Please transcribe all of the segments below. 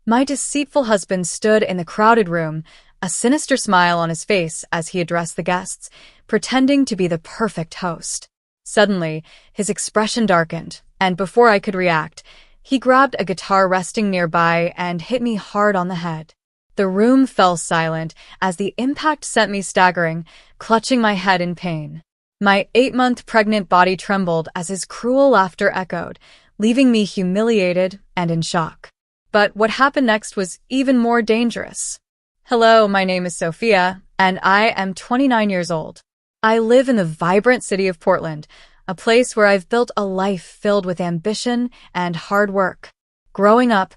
My deceitful husband stood in the crowded room, a sinister smile on his face as he addressed the guests, pretending to be the perfect host. Suddenly, his expression darkened, and before I could react, he grabbed a guitar resting nearby and hit me hard on the head. The room fell silent as the impact sent me staggering, clutching my head in pain. My 8-month pregnant body trembled as his cruel laughter echoed, leaving me humiliated and in shock. But what happened next was even more dangerous. Hello, my name is Sophia, and I am 29 years old. I live in the vibrant city of Portland, a place where I've built a life filled with ambition and hard work. Growing up,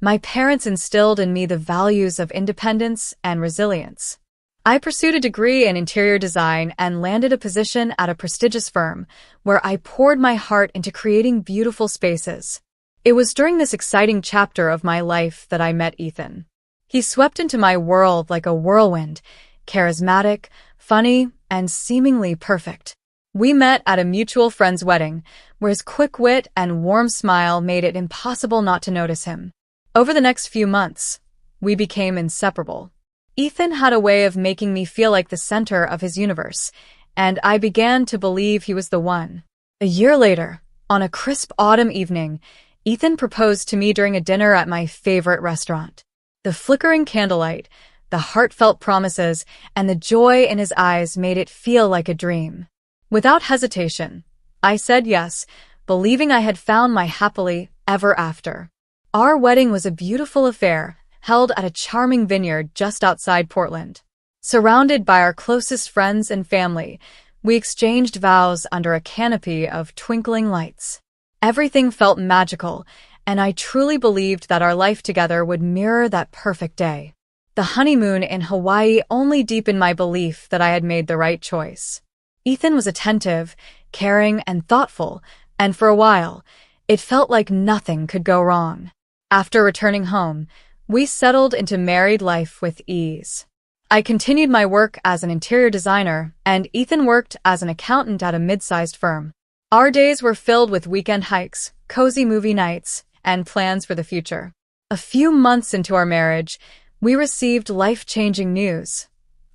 my parents instilled in me the values of independence and resilience. I pursued a degree in interior design and landed a position at a prestigious firm, where I poured my heart into creating beautiful spaces. It was during this exciting chapter of my life that I met Ethan. He swept into my world like a whirlwind, charismatic, funny, and seemingly perfect. We met at a mutual friend's wedding, where his quick wit and warm smile made it impossible not to notice him. Over the next few months, we became inseparable. Ethan had a way of making me feel like the center of his universe, and I began to believe he was the one. A year later, on a crisp autumn evening, Ethan proposed to me during a dinner at my favorite restaurant. The flickering candlelight, the heartfelt promises, and the joy in his eyes made it feel like a dream. Without hesitation, I said yes, believing I had found my happily ever after. Our wedding was a beautiful affair, held at a charming vineyard just outside Portland. Surrounded by our closest friends and family, we exchanged vows under a canopy of twinkling lights. Everything felt magical, and I truly believed that our life together would mirror that perfect day. The honeymoon in Hawaii only deepened my belief that I had made the right choice. Ethan was attentive, caring, and thoughtful, and for a while, it felt like nothing could go wrong. After returning home, we settled into married life with ease. I continued my work as an interior designer, and Ethan worked as an accountant at a mid-sized firm. Our days were filled with weekend hikes, cozy movie nights, and plans for the future. A few months into our marriage, we received life-changing news.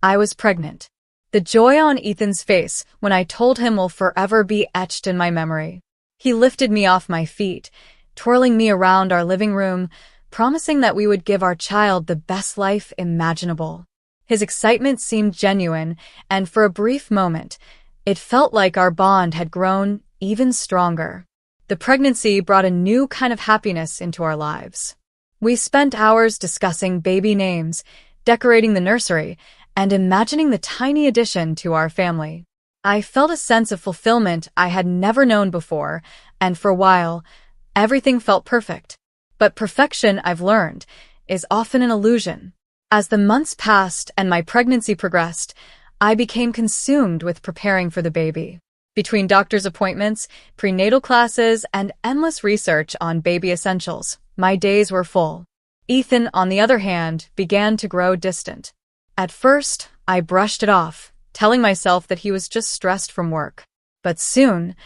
I was pregnant. The joy on Ethan's face when I told him will forever be etched in my memory. He lifted me off my feet, twirling me around our living room, promising that we would give our child the best life imaginable. His excitement seemed genuine, and for a brief moment, it felt like our bond had grown even stronger. The pregnancy brought a new kind of happiness into our lives. We spent hours discussing baby names, decorating the nursery, and imagining the tiny addition to our family. I felt a sense of fulfillment I had never known before, and for a while, everything felt perfect. But perfection, I've learned, is often an illusion. As the months passed and my pregnancy progressed, I became consumed with preparing for the baby. Between doctor's appointments, prenatal classes, and endless research on baby essentials, my days were full. Ethan, on the other hand, began to grow distant. At first, I brushed it off, telling myself that he was just stressed from work. But soon,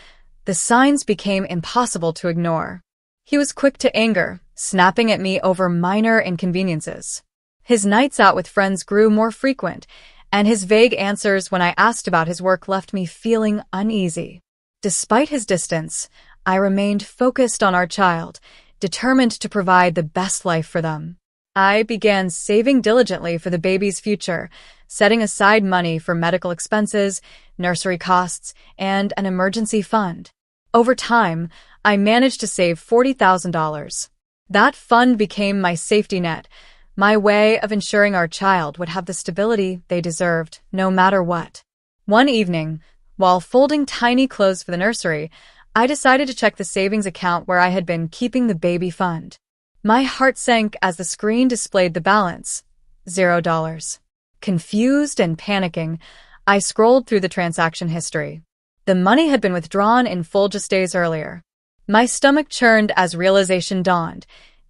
the signs became impossible to ignore. He was quick to anger, snapping at me over minor inconveniences. His nights out with friends grew more frequent, and his vague answers when I asked about his work left me feeling uneasy. Despite his distance, I remained focused on our child, determined to provide the best life for them. I began saving diligently for the baby's future, setting aside money for medical expenses, nursery costs, and an emergency fund. Over time, I managed to save $40,000. That fund became my safety net, my way of ensuring our child would have the stability they deserved, no matter what. One evening, while folding tiny clothes for the nursery, I decided to check the savings account where I had been keeping the baby fund. My heart sank as the screen displayed the balance, $0. Confused and panicking, I scrolled through the transaction history. The money had been withdrawn in full just days earlier. My stomach churned as realization dawned.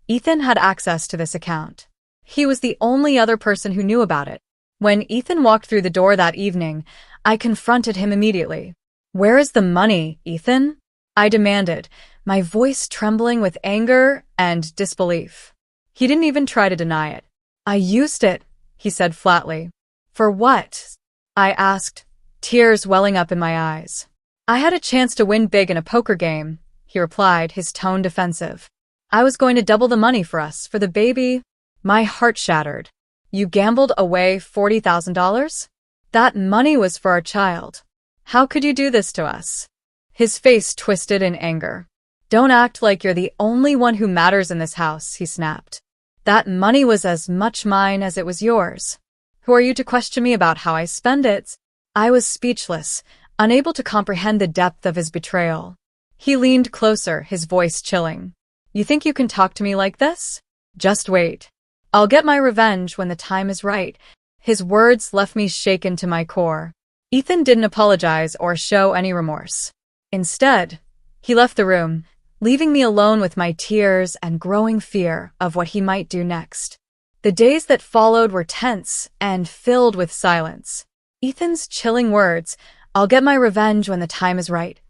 Ethan had access to this account. He was the only other person who knew about it. When Ethan walked through the door that evening, I confronted him immediately. "Where is the money, Ethan?" I demanded, my voice trembling with anger and disbelief. He didn't even try to deny it. I used it, he said flatly. For what? I asked, tears welling up in my eyes. I had a chance to win big in a poker game, he replied, his tone defensive. I was going to double the money for us, for the baby. My heart shattered. You gambled away $40,000? That money was for our child. How could you do this to us? His face twisted in anger. Don't act like you're the only one who matters in this house, he snapped. That money was as much mine as it was yours. Who are you to question me about how I spend it? I was speechless, unable to comprehend the depth of his betrayal. He leaned closer, his voice chilling. You think you can talk to me like this? Just wait. I'll get my revenge when the time is right. His words left me shaken to my core. Ethan didn't apologize or show any remorse. Instead, he left the room, leaving me alone with my tears and growing fear of what he might do next. The days that followed were tense and filled with silence. Ethan's chilling words, "I'll get my revenge when the time is right,"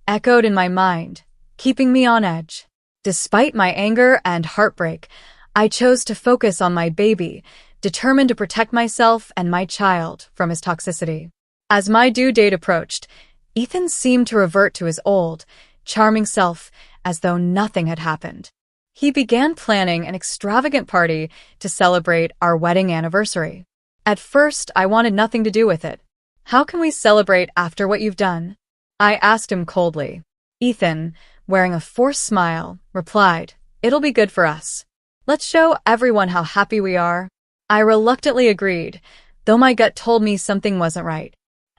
echoed in my mind, keeping me on edge. Despite my anger and heartbreak, I chose to focus on my baby, determined to protect myself and my child from his toxicity. As my due date approached, Ethan seemed to revert to his old, charming self as though nothing had happened. He began planning an extravagant party to celebrate our wedding anniversary. At first, I wanted nothing to do with it. How can we celebrate after what you've done? I asked him coldly. Ethan, wearing a forced smile, replied, It'll be good for us. Let's show everyone how happy we are. I reluctantly agreed, though my gut told me something wasn't right.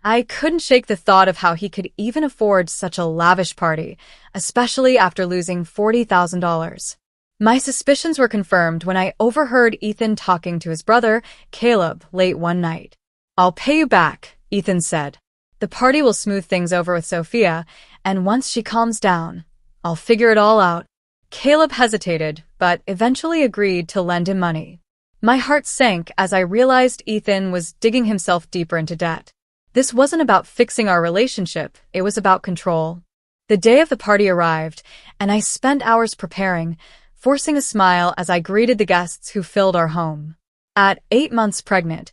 I couldn't shake the thought of how he could even afford such a lavish party, especially after losing $40,000. My suspicions were confirmed when I overheard Ethan talking to his brother, Caleb, late one night. I'll pay you back, Ethan said. The party will smooth things over with Sophia, and once she calms down, I'll figure it all out. Caleb hesitated, but eventually agreed to lend him money. My heart sank as I realized Ethan was digging himself deeper into debt. This wasn't about fixing our relationship, it was about control. The day of the party arrived, and I spent hours preparing, forcing a smile as I greeted the guests who filled our home. At 8 months pregnant,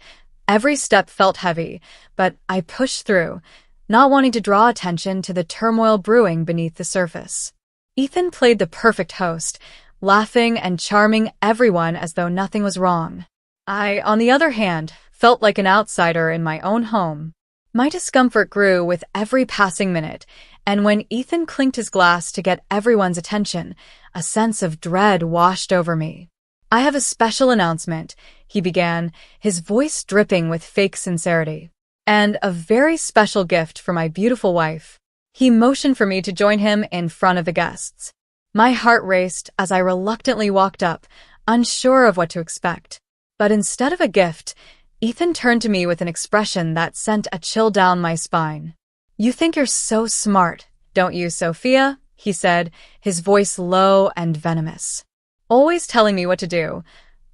every step felt heavy, but I pushed through, not wanting to draw attention to the turmoil brewing beneath the surface. Ethan played the perfect host, laughing and charming everyone as though nothing was wrong. I, on the other hand, felt like an outsider in my own home. My discomfort grew with every passing minute, and when Ethan clinked his glass to get everyone's attention, a sense of dread washed over me. I have a special announcement, he began, his voice dripping with fake sincerity. And a very special gift for my beautiful wife. He motioned for me to join him in front of the guests. My heart raced as I reluctantly walked up, unsure of what to expect. But instead of a gift, Ethan turned to me with an expression that sent a chill down my spine. You think you're so smart, don't you, Sophia? He said, his voice low and venomous. Always telling me what to do,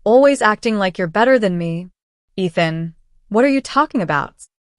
always acting like you're better than me. Ethan, what are you talking about?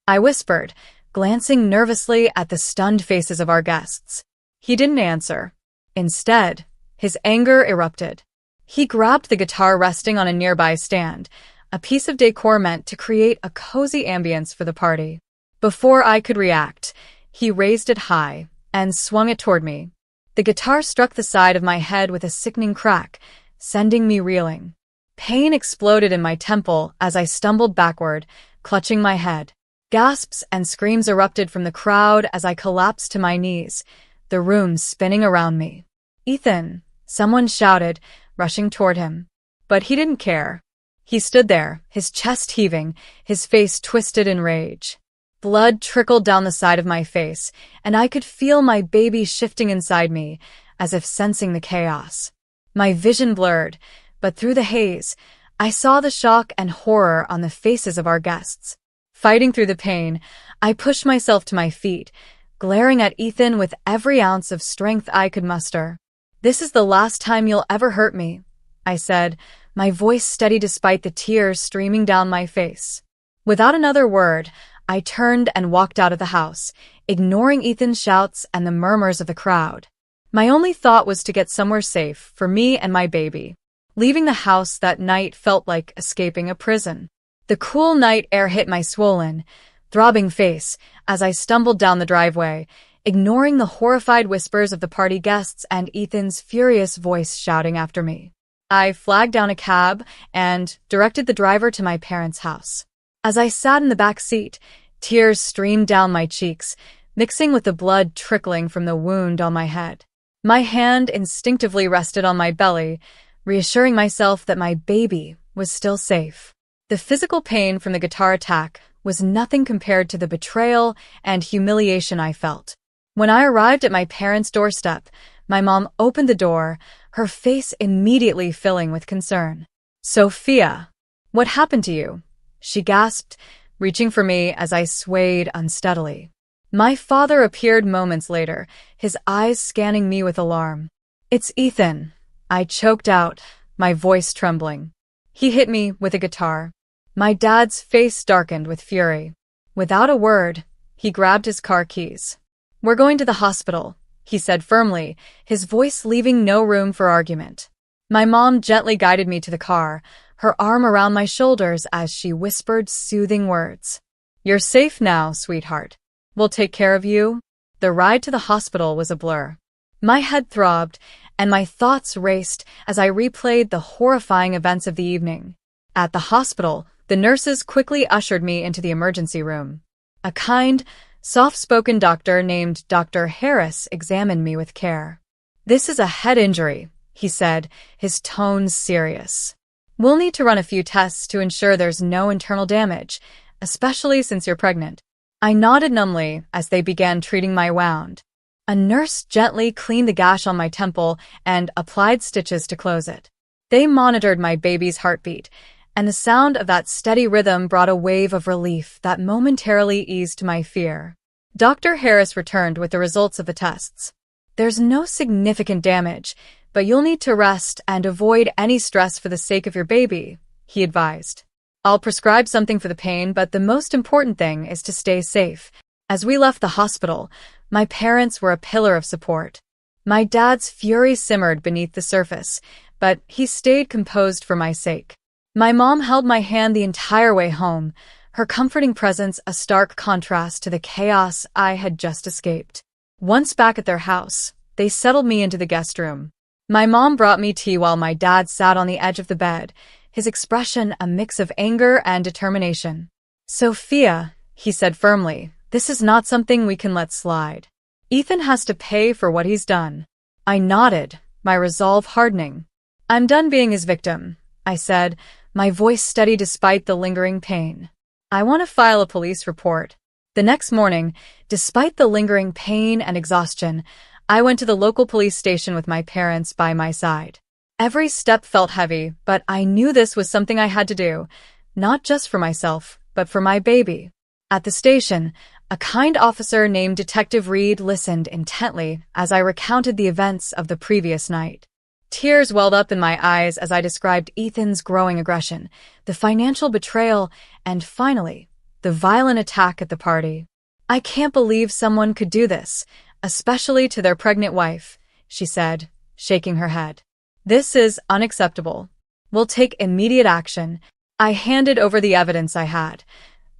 I whispered, glancing nervously at the stunned faces of our guests. He didn't answer. Instead, his anger erupted. He grabbed the guitar resting on a nearby stand, a piece of decor meant to create a cozy ambience for the party. Before I could react, he raised it high and swung it toward me. The guitar struck the side of my head with a sickening crack, sending me reeling. Pain exploded in my temple as I stumbled backward, clutching my head. Gasps and screams erupted from the crowd as I collapsed to my knees, the room spinning around me. Ethan, someone shouted, rushing toward him. But he didn't care. He stood there, his chest heaving, his face twisted in rage. Blood trickled down the side of my face, and I could feel my baby shifting inside me, as if sensing the chaos. My vision blurred, but through the haze, I saw the shock and horror on the faces of our guests. Fighting through the pain, I pushed myself to my feet, glaring at Ethan with every ounce of strength I could muster. This is the last time you'll ever hurt me, I said, my voice steady despite the tears streaming down my face. Without another word, I turned and walked out of the house, ignoring Ethan's shouts and the murmurs of the crowd. My only thought was to get somewhere safe for me and my baby. Leaving the house that night felt like escaping a prison. The cool night air hit my swollen, throbbing face as I stumbled down the driveway, ignoring the horrified whispers of the party guests and Ethan's furious voice shouting after me. I flagged down a cab and directed the driver to my parents' house. As I sat in the back seat, tears streamed down my cheeks, mixing with the blood trickling from the wound on my head. My hand instinctively rested on my belly, reassuring myself that my baby was still safe. The physical pain from the guitar attack was nothing compared to the betrayal and humiliation I felt. When I arrived at my parents' doorstep, my mom opened the door, her face immediately filling with concern. "Sophia, what happened to you?" she gasped, reaching for me as I swayed unsteadily. My father appeared moments later, his eyes scanning me with alarm. "It's Ethan," I choked out, my voice trembling. "He hit me with a guitar." My dad's face darkened with fury. Without a word, he grabbed his car keys. "We're going to the hospital," he said firmly, his voice leaving no room for argument. My mom gently guided me to the car, her arm around my shoulders as she whispered soothing words. "You're safe now, sweetheart. We'll take care of you." The ride to the hospital was a blur. My head throbbed, and my thoughts raced as I replayed the horrifying events of the evening. At the hospital, the nurses quickly ushered me into the emergency room. A kind, soft-spoken doctor named Dr. Harris examined me with care. "This is a head injury," he said, his tone serious. "We'll need to run a few tests to ensure there's no internal damage, especially since you're pregnant." I nodded numbly as they began treating my wound. A nurse gently cleaned the gash on my temple and applied stitches to close it. They monitored my baby's heartbeat, and the sound of that steady rhythm brought a wave of relief that momentarily eased my fear. Dr. Harris returned with the results of the tests. "There's no significant damage, but you'll need to rest and avoid any stress for the sake of your baby," he advised. "I'll prescribe something for the pain, but the most important thing is to stay safe." As we left the hospital, my parents were a pillar of support. My dad's fury simmered beneath the surface, but he stayed composed for my sake. My mom held my hand the entire way home, her comforting presence a stark contrast to the chaos I had just escaped. Once back at their house, they settled me into the guest room. My mom brought me tea while my dad sat on the edge of the bed, his expression a mix of anger and determination. "Sophia," he said firmly, "this is not something we can let slide. Ethan has to pay for what he's done." I nodded, my resolve hardening. "I'm done being his victim," I said, my voice steady despite the lingering pain. "I want to file a police report." The next morning, despite the lingering pain and exhaustion, I went to the local police station with my parents by my side. Every step felt heavy, but I knew this was something I had to do, not just for myself, but for my baby. At the station, a kind officer named Detective Reed listened intently as I recounted the events of the previous night. Tears welled up in my eyes as I described Ethan's growing aggression, the financial betrayal, and finally, the violent attack at the party. "I can't believe someone could do this, especially to their pregnant wife," she said, shaking her head. "This is unacceptable. We'll take immediate action." I handed over the evidence I had.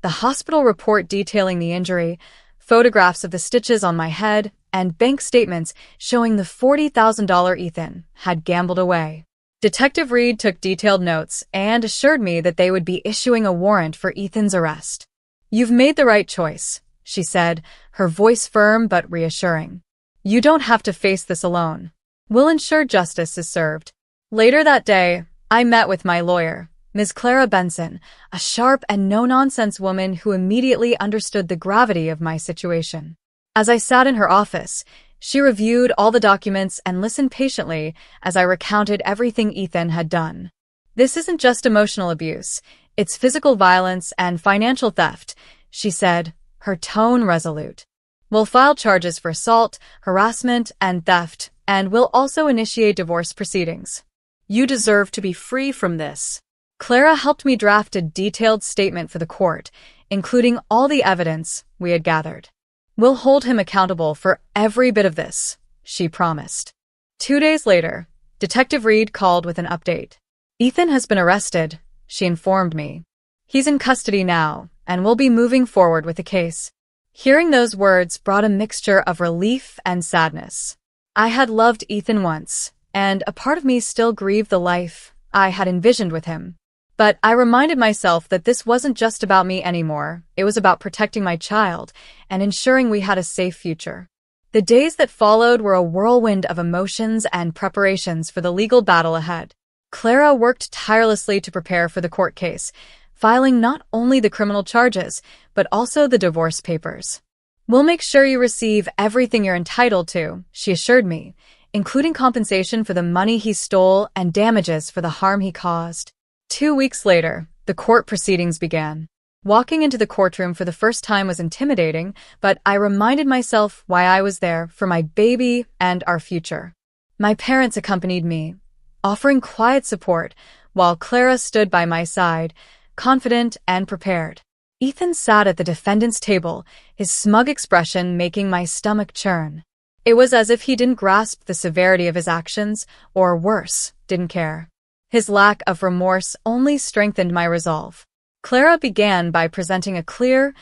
The hospital report detailing the injury, photographs of the stitches on my head, and bank statements showing the $40,000 Ethan had gambled away. Detective Reed took detailed notes and assured me that they would be issuing a warrant for Ethan's arrest. "You've made the right choice," she said, her voice firm but reassuring. "You don't have to face this alone. We'll ensure justice is served." Later that day, I met with my lawyer, Ms. Clara Benson, a sharp and no-nonsense woman who immediately understood the gravity of my situation. As I sat in her office, she reviewed all the documents and listened patiently as I recounted everything Ethan had done. "This isn't just emotional abuse, it's physical violence and financial theft," she said, her tone resolute. "We'll file charges for assault, harassment, and theft, and we'll also initiate divorce proceedings. You deserve to be free from this." Clara helped me draft a detailed statement for the court, including all the evidence we had gathered. "We'll hold him accountable for every bit of this," she promised. 2 days later, Detective Reed called with an update. "Ethan has been arrested," she informed me. "He's in custody now, and we'll be moving forward with the case." Hearing those words brought a mixture of relief and sadness. I had loved Ethan once, and a part of me still grieved the life I had envisioned with him. But I reminded myself that this wasn't just about me anymore. It was about protecting my child and ensuring we had a safe future. The days that followed were a whirlwind of emotions and preparations for the legal battle ahead. Clara worked tirelessly to prepare for the court case, filing not only the criminal charges, but also the divorce papers. "We'll make sure you receive everything you're entitled to," she assured me, including compensation for the money he stole and damages for the harm he caused. 2 weeks later, the court proceedings began. Walking into the courtroom for the first time was intimidating, but I reminded myself why I was there, for my baby and our future. My parents accompanied me, offering quiet support, while Clara stood by my side, confident and prepared. Ethan sat at the defendant's table, his smug expression making my stomach churn. It was as if he didn't grasp the severity of his actions, or worse, didn't care. His lack of remorse only strengthened my resolve. Clara began by presenting a clear,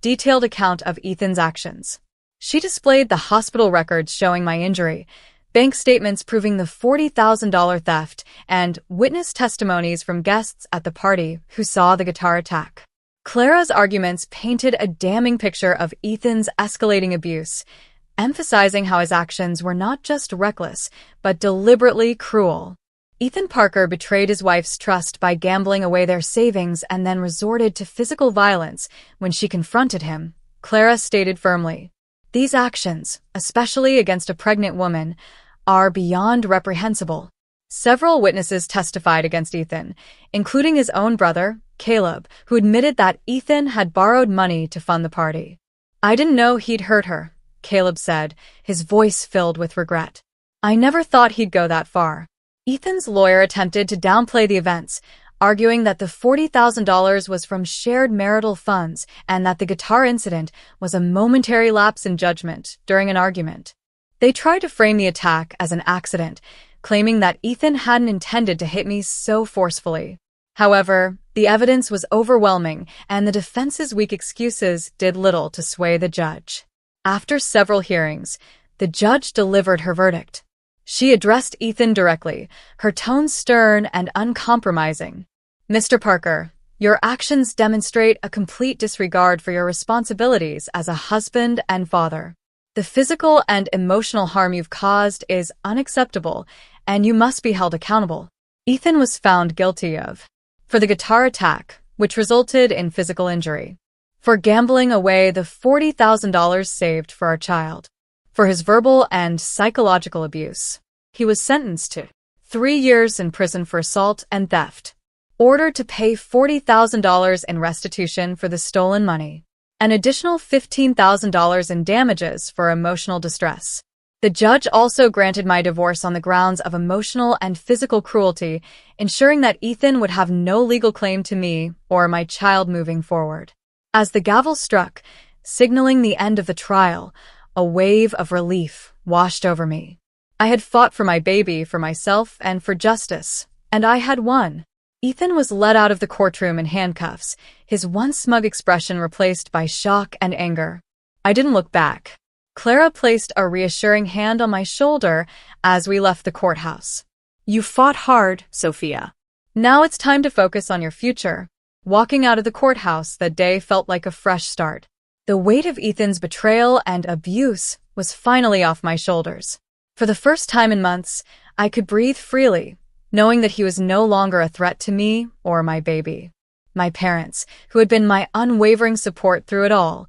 detailed account of Ethan's actions. She displayed the hospital records showing my injury, bank statements proving the $40,000 theft, and witness testimonies from guests at the party who saw the guitar attack. Clara's arguments painted a damning picture of Ethan's escalating abuse, emphasizing how his actions were not just reckless, but deliberately cruel. Ethan Parker betrayed his wife's trust by gambling away their savings and then resorted to physical violence when she confronted him, Clara stated firmly. "These actions, especially against a pregnant woman, are beyond reprehensible." Several witnesses testified against Ethan, including his own brother, Caleb, who admitted that Ethan had borrowed money to fund the party. "I didn't know he'd hurt her," Caleb said, his voice filled with regret. "I never thought he'd go that far." Ethan's lawyer attempted to downplay the events, arguing that the $40,000 was from shared marital funds and that the guitar incident was a momentary lapse in judgment during an argument. They tried to frame the attack as an accident, claiming that Ethan hadn't intended to hit me so forcefully. However, the evidence was overwhelming, and the defense's weak excuses did little to sway the judge. After several hearings, the judge delivered her verdict. She addressed Ethan directly, her tone stern and uncompromising. "Mr. Parker, your actions demonstrate a complete disregard for your responsibilities as a husband and father. The physical and emotional harm you've caused is unacceptable, and you must be held accountable." Ethan was found guilty of for the guitar attack, which resulted in physical injury, for gambling away the $40,000 saved for our child, for his verbal and psychological abuse. He was sentenced to 3 years in prison for assault and theft, ordered to pay $40,000 in restitution for the stolen money, an additional $15,000 in damages for emotional distress. The judge also granted my divorce on the grounds of emotional and physical cruelty, ensuring that Ethan would have no legal claim to me or my child moving forward. As the gavel struck, signaling the end of the trial, a wave of relief washed over me. I had fought for my baby, for myself, and for justice, and I had won. Ethan was led out of the courtroom in handcuffs, his once smug expression replaced by shock and anger. I didn't look back. Clara placed a reassuring hand on my shoulder as we left the courthouse. "You fought hard, Sophia. Now it's time to focus on your future." Walking out of the courthouse that day felt like a fresh start. The weight of Ethan's betrayal and abuse was finally off my shoulders. For the first time in months, I could breathe freely, knowing that he was no longer a threat to me or my baby. My parents, who had been my unwavering support through it all,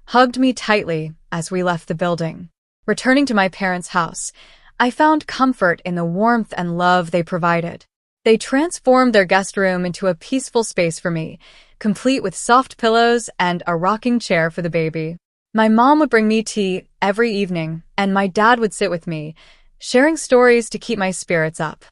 hugged me tightly as we left the building. Returning to my parents' house, I found comfort in the warmth and love they provided. They transformed their guest room into a peaceful space for me, complete with soft pillows and a rocking chair for the baby. My mom would bring me tea every evening, and my dad would sit with me, sharing stories to keep my spirits up.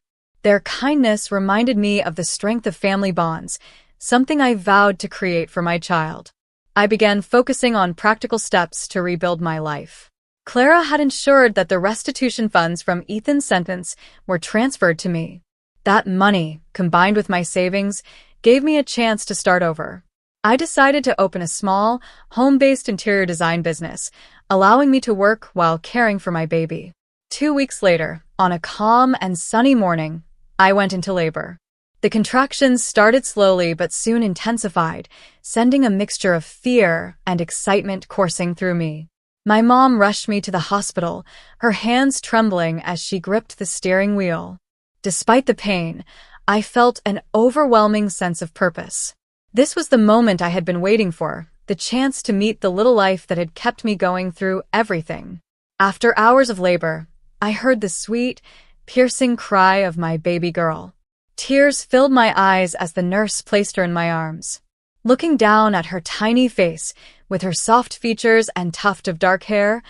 Their kindness reminded me of the strength of family bonds, something I vowed to create for my child. I began focusing on practical steps to rebuild my life. Clara had ensured that the restitution funds from Ethan's sentence were transferred to me. That money, combined with my savings, gave me a chance to start over. I decided to open a small, home-based interior design business, allowing me to work while caring for my baby. 2 weeks later, on a calm and sunny morning, I went into labor. The contractions started slowly but soon intensified, sending a mixture of fear and excitement coursing through me. My mom rushed me to the hospital, her hands trembling as she gripped the steering wheel. Despite the pain, I felt an overwhelming sense of purpose. This was the moment I had been waiting for, the chance to meet the little life that had kept me going through everything. After hours of labor, I heard the sweet, piercing cry of my baby girl. Tears filled my eyes as the nurse placed her in my arms. Looking down at her tiny face, with her soft features and tuft of dark hair,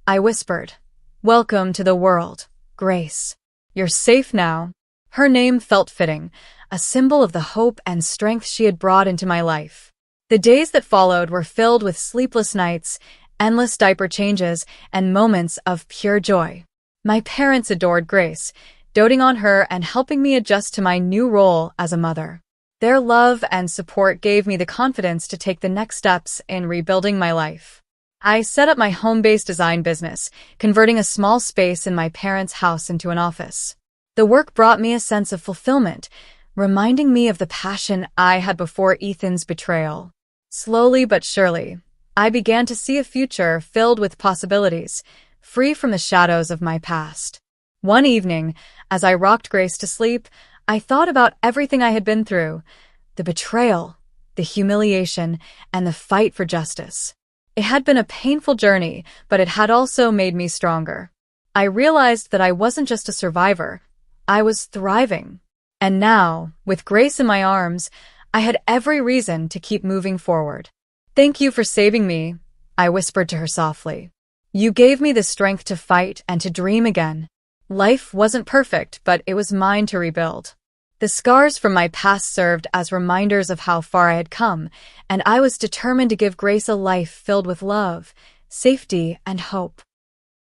I whispered, "Welcome to the world, Grace. You're safe now." Her name felt fitting, a symbol of the hope and strength she had brought into my life. The days that followed were filled with sleepless nights, endless diaper changes, and moments of pure joy. My parents adored Grace, doting on her and helping me adjust to my new role as a mother. Their love and support gave me the confidence to take the next steps in rebuilding my life. I set up my home-based design business, converting a small space in my parents' house into an office. The work brought me a sense of fulfillment, reminding me of the passion I had before Ethan's betrayal. Slowly but surely, I began to see a future filled with possibilities, free from the shadows of my past. One evening, as I rocked Grace to sleep, I thought about everything I had been through, the betrayal, the humiliation, and the fight for justice. It had been a painful journey, but it had also made me stronger. I realized that I wasn't just a survivor, I was thriving. And now, with Grace in my arms, I had every reason to keep moving forward. "Thank you for saving me," I whispered to her softly. "You gave me the strength to fight and to dream again." Life wasn't perfect, but it was mine to rebuild. The scars from my past served as reminders of how far I had come, and I was determined to give Grace a life filled with love, safety, and hope.